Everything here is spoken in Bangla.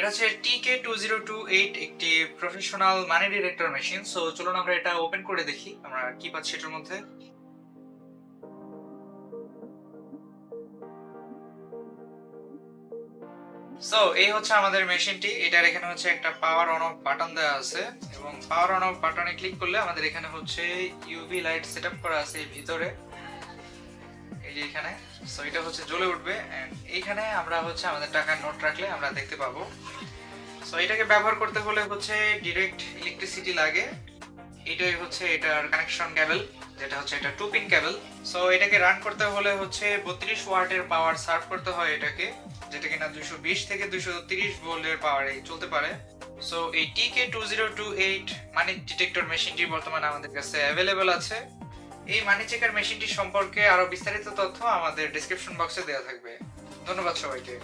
এটা হচ্ছে TK2028 একটি প্রফেশনাল মানি ডিটেক্টর মেশিন। সো চলুন আমরা এটা ওপেন করে দেখি আমরা কি পাচ্ছি এটার মধ্যে। সো এই হচ্ছে আমাদের মেশিনটি। এটার এখানে হচ্ছে একটা পাওয়ার অন অফ বাটন দেওয়া আছে এবং পাওয়ার অন অফ বাটনে ক্লিক করলে আমাদের এখানে হচ্ছে ইউভি লাইট সেটআপ করা আছে এই ভিতরে, এই যে এখানে। সো এটা হচ্ছে জ্বলে উঠবে এন্ড এইখানে আমরা হচ্ছে আমাদের টাকার নোট রাখলে আমরা দেখতে পাবো। সো এটাকে ব্যবহার করতে হলে হচ্ছে ডিরেক্ট ইলেকট্রিসিটি লাগে। এটাই হচ্ছে এটার কানেকশন কেবল, যেটা হচ্ছে এটা 2 পিন কেবল। সো এটাকে রান করতে হলে হচ্ছে 32 ওয়াটের পাওয়ার সার্ভ করতে হয় এটাকে, যেটা কিনা 220 থেকে 230 ভোল্টের পাওয়ারে চলতে পারে। সো এই TK2028 মানি ডিটেক্টর মেশিনটি বর্তমানে আমাদের কাছে অ্যাভেলেবল আছে। এই মানি চেকার মেশিনটি সম্পর্কে আরো বিস্তারিত তথ্য আমাদের ডেসক্রিপশন বক্সে দেওয়া থাকবে। ধন্যবাদ সবাইকে।